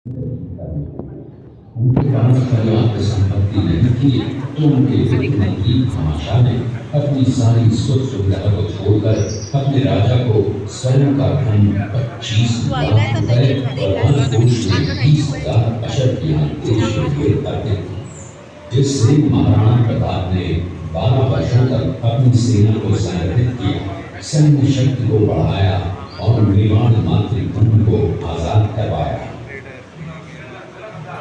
उनके पास पर्याप्त संपत्ति नहीं थी, तो उनके मंत्री महाशा ने अपनी सारी सुख सुविधा को छोड़कर अपने राजा को स्वर्ण का धन 25 लाख रुपए और धनकोष में 20,000 अशर की देश के लिए अर्पित की, जिससे महाराणा प्रताप ने 12 वर्षों तक अपनी सेना को संगठित किया, सैन्य शक्ति को बढ़ाया और मेवाड़ मातृभूमि को आजाद करवाया।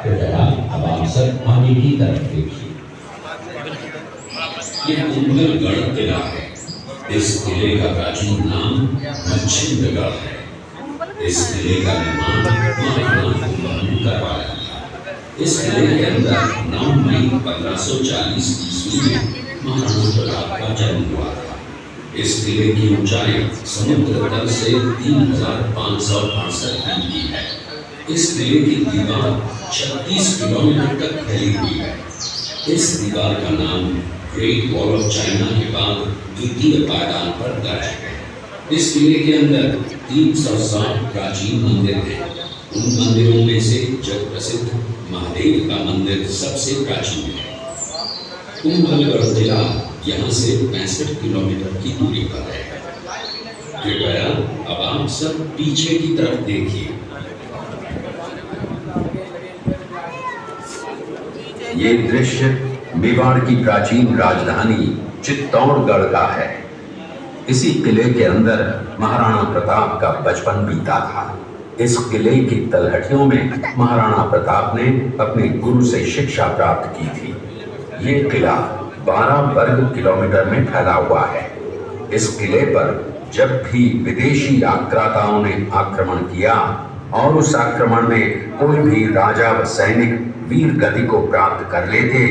तो जनाब अब आप सब आगे की तरफ देखिए। ये कुंभलगढ़ किला है। इस किले का प्राचीन नाम मच्छिंद्रगढ़ है। इस किले का निर्माण महाराणा कुंभल ने करवाया था। इस किले के अंदर 9 मई 1540 ईस्वी में महाराणा प्रताप का जन्म हुआ था। इस किले की ऊंचाई समुद्र तल से 3568 फीट की है। इस किले की दीवार 36 किलोमीटर तक फैली हुई है। इस दीवार का नाम ग्रेट वॉल ऑफ चाइना के बाद द्वितीय पायदान पर दर्ज है। इस किले के अंदर 360 प्राचीन मंदिर हैं। उन मंदिरों में से जग प्रसिद्ध महादेव का मंदिर सबसे प्राचीन है। कुंभलगढ़ किला यहाँ से 65 किलोमीटर की दूरी पर है। कृपया अब आप सब पीछे की तरफ देखिए। ये दृश्य मेवाड़ की प्राचीन राजधानी चित्तौड़गढ़ का है। इसी किले के अंदर महाराणा प्रताप का बचपन बीता था। इस किले की तलहटियों में महाराणा प्रताप ने अपने गुरु से शिक्षा प्राप्त की थी। ये किला 12 वर्ग किलोमीटर में फैला हुआ है। इस किले पर जब भी विदेशी आक्राताओं ने आक्रमण किया और उस आक्रमण में कोई भी राजा व सैनिक वीर गति को प्राप्त कर लेते,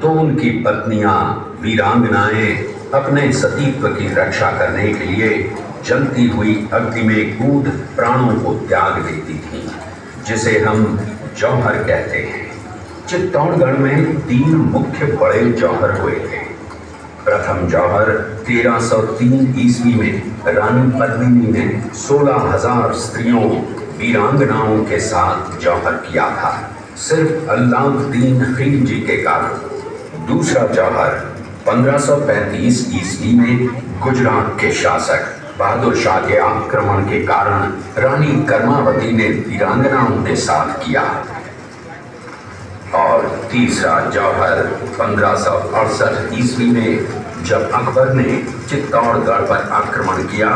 तो उनकी पत्नियां वीरांगनाएं अपने सतीत्व की रक्षा करने के लिए जलती हुई अग्नि में कूद प्राणों को त्याग देती थीं, जिसे हम जौहर कहते हैं। चित्तौड़गढ़ में 3 मुख्य बड़े जौहर हुए थे। प्रथम जौहर 1303 ईस्वी में रानी पद्मिनी ने 16,000 स्त्रियों वीरांगनाओं के साथ जौहर किया था, सिर्फ अल्लाउद्दीन खिलजी के कारण। दूसरा जौहर 1535 ईस्वी में गुजरात के शासक बहादुर शाह के आक्रमण के कारण रानी कर्मावती ने वीरांगनाओं के साथ किया। और तीसरा जौहर 1568 ईस्वी में जब अकबर ने चित्तौड़गढ़ पर आक्रमण किया,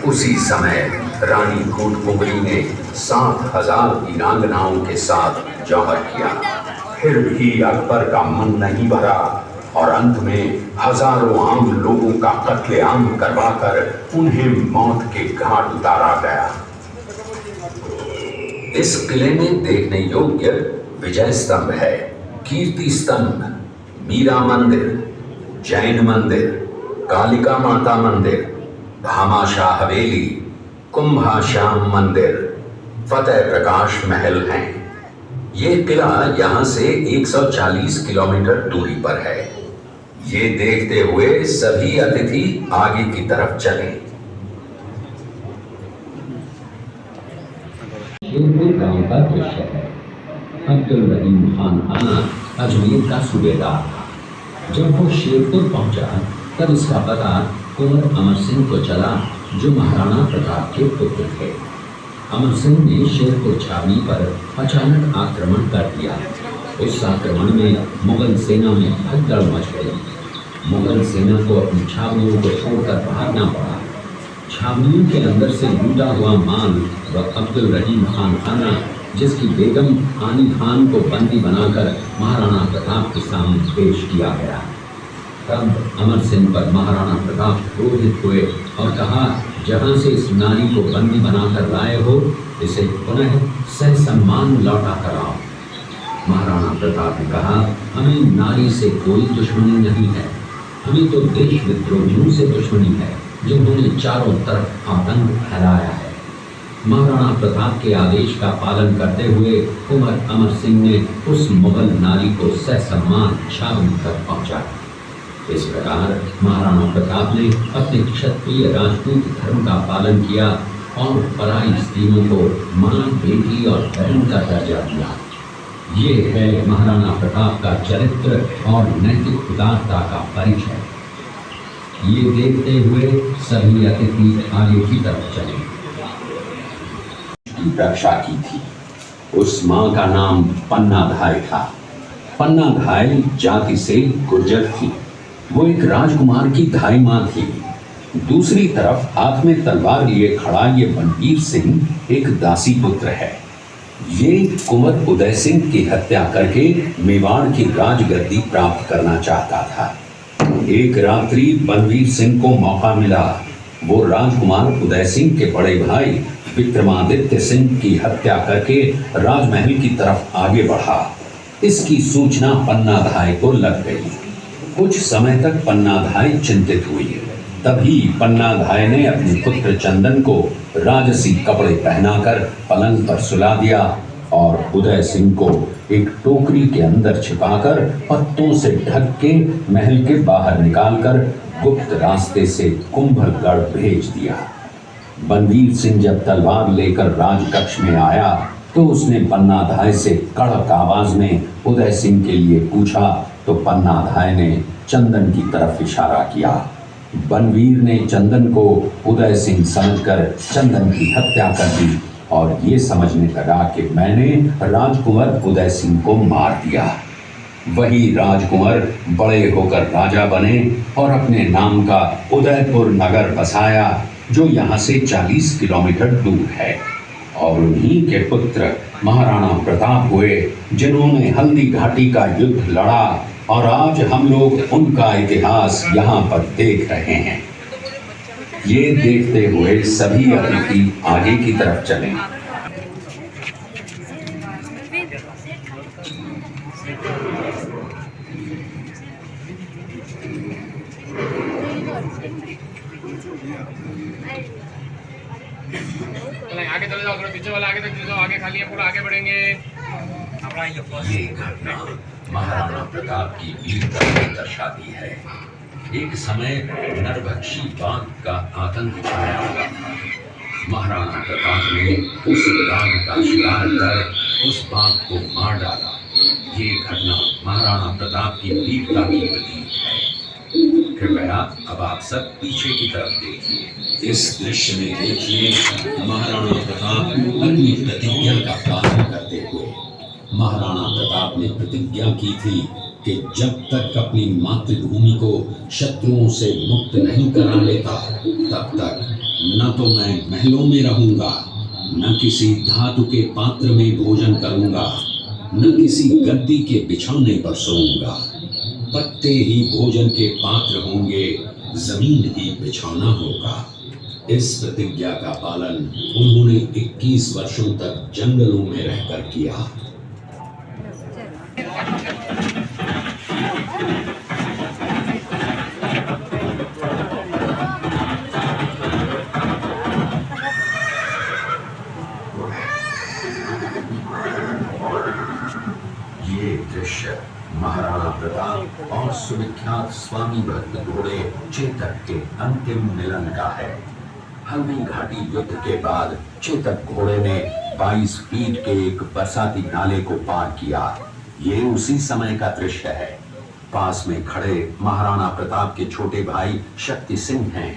उसी समय रानी कूटकुंबरी ने 7,000 वीरांगनाओं के साथ जौहर किया। फिर भी अकबर का मन नहीं भरा और अंत में हजारों आम लोगों का कत्लेआम करवाकर उन्हें मौत के घाट उतारा गया। इस किले में देखने योग्य विजय स्तंभ है, कीर्ति स्तंभ, मीरा मंदिर, जैन मंदिर, कालिका माता मंदिर, भामाशाह हवेली, कुंभाश्याम मंदिर, फतेह प्रकाश महल हैं। ये किला यहाँ से 140 किलोमीटर दूरी पर है। ये देखते हुए सभी अतिथि आगे की तरफ चलें। शेरपुर गांव का दृश्य है। अब्दुल रहीम खान आना अजमेर का सूबेदार था। जब वो शेरपुर पहुंचा तब इसका पता कुंवर अमर सिंह को चला, जो महाराणा प्रताप के पुत्र थे। अमर सिंह ने शेरपुर छावनी पर अचानक आक्रमण कर दिया। उस आक्रमण में मुगल सेना में भगदड़ मच गई। मुगल सेना को अपनी छावनियों को छोड़कर भागना पड़ा। छावनियों के अंदर से लूटा हुआ माल व अब्दुल रहीम खान खाना, जिसकी बेगम आनी खान को बंदी बनाकर महाराणा प्रताप के सामने पेश किया गया। तब अमर सिंह पर महाराणा प्रताप क्रोधित हुए और कहा, जहां से इस नारी को बंदी बनाकर लाए हो, इसे पुनः सह सम्मान लौटा कर आओ। महाराणा प्रताप ने कहा, हमें नारी से कोई दुश्मनी नहीं है, हमें तो देश विद्रोहियों से दुश्मनी है, जिन्होंने चारों तरफ आतंक फैलाया है। महाराणा प्रताप के आदेश का पालन करते हुए कुंवर अमर सिंह ने उस मुगल नारी को ससम्मान छावनी तक पहुंचाया। इस प्रकार महाराणा प्रताप ने अपने क्षत्रिय राजपूत धर्म का पालन किया और पराई स्त्रियों को मां, बेटी और बहन का दर्जा दिया। ये है महाराणा प्रताप का चरित्र और नैतिक उदारता का परिचय। ये देखते हुए सभी अतिथि आगे की तरफ चले। की रक्षा की थी। उस मां का नाम पन्नाधाय था। पन्नाधाय जाति से गुर्जर थी। वो एक राजकुमार की धाई मां थी। दूसरी तरफ हाथ में तलवार लिए खड़ा ये बनवीर सिंह एक दासी पुत्र है। ये कुंवर उदय सिंह की हत्या करके मेवाड़ की राजगद्दी प्राप्त करना चाहता था। एक रात्रि बनवीर सिंह को मौका मिला। वो राजकुमार उदय सिंह के बड़े भाई विक्रमादित्य सिंह की हत्या करके राजमहल की तरफ आगे बढ़ा। इसकी सूचना पन्नाधाय को लग गई। कुछ समय तक पन्नाधाय चिंतित हुई। तभी पन्नाधाय ने अपने पुत्र चंदन को राजसी कपड़े पहनाकर पलंग पर सुला दिया और उदय सिंह को एक टोकरी के अंदर छिपाकर पत्तों से ढक के महल के बाहर निकालकर गुप्त रास्ते से कुंभलगढ़ भेज दिया। बनवीर सिंह जब तलवार लेकर राजकक्ष में आया तो उसने पन्नाधाय से कड़क आवाज में उदय सिंह के लिए पूछा तो पन्नाधाय ने चंदन की तरफ इशारा किया। बनवीर ने चंदन को उदय सिंह समझकर चंदन की हत्या कर दी और ये समझने लगा कि मैंने राजकुंवर उदय सिंह को मार दिया। वही राजकुंवर बड़े होकर राजा बने और अपने नाम का उदयपुर नगर बसाया जो यहाँ से 40 किलोमीटर दूर है। और उन्हीं के पुत्र महाराणा प्रताप हुए जिन्होंने हल्दी घाटी का युद्ध लड़ा और आज हम लोग उनका इतिहास यहाँ पर देख रहे हैं। ये देखते हुए सभी अतिथि आगे की तरफ चले। आगे चले जाओ, थोड़ा पीछे वाला आगे तक चले जाओ, आगे खाली है पूरा, आगे बढ़ेंगे। ये घटना महाराणा प्रताप की वीरता को दर्शाती है। एक समय नरभक्षी बाघ का आतंक छाया हुआ था। महाराणा प्रताप ने उस बाघ का शिकार कर उस बाघ को मार डाला। ये घटना महाराणा प्रताप की वीरता की प्रतीक है। कृपया अब आप सब पीछे की तरफ देखिए। इस दृश्य में देखिए महाराणा प्रताप अपनी प्रतिज्ञा का पालन करते हुए। महाराणा प्रताप ने प्रतिज्ञा की थी कि जब तक अपनी मातृभूमि को शत्रुओं से मुक्त नहीं करा लेता तब तक न तो मैं महलों में रहूंगा, न किसी धातु के पात्र में भोजन करूंगा, न किसी गद्दी के बिछौने पर सोऊंगा। पत्ते ही भोजन के पात्र होंगे, जमीन ही बिछौना होगा। इस प्रतिज्ञा का पालन उन्होंने 21 वर्षों तक जंगलों में रहकर किया। ये दृश्य महाराणा प्रताप और सुविख्यात स्वामी भक्त घोड़े चेतक के अंतिम मिलन का है। हल्दी घाटी युद्ध के बाद चेतक घोड़े ने 22 फीट के एक बरसाती नाले को पार किया। ये उसी समय का दृश्य है। पास में खड़े महाराणा प्रताप के छोटे भाई शक्ति सिंह हैं,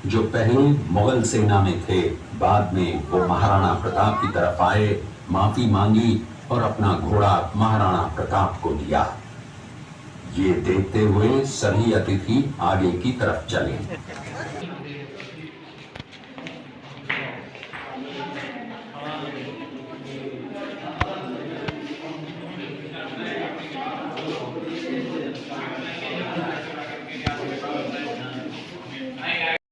जो पहले मुगल सेना में थे। बाद में वो महाराणा प्रताप की तरफ आए, माफी मांगी और अपना घोड़ा महाराणा प्रताप को दिया। ये देखते हुए सभी अतिथि आगे की तरफ चले।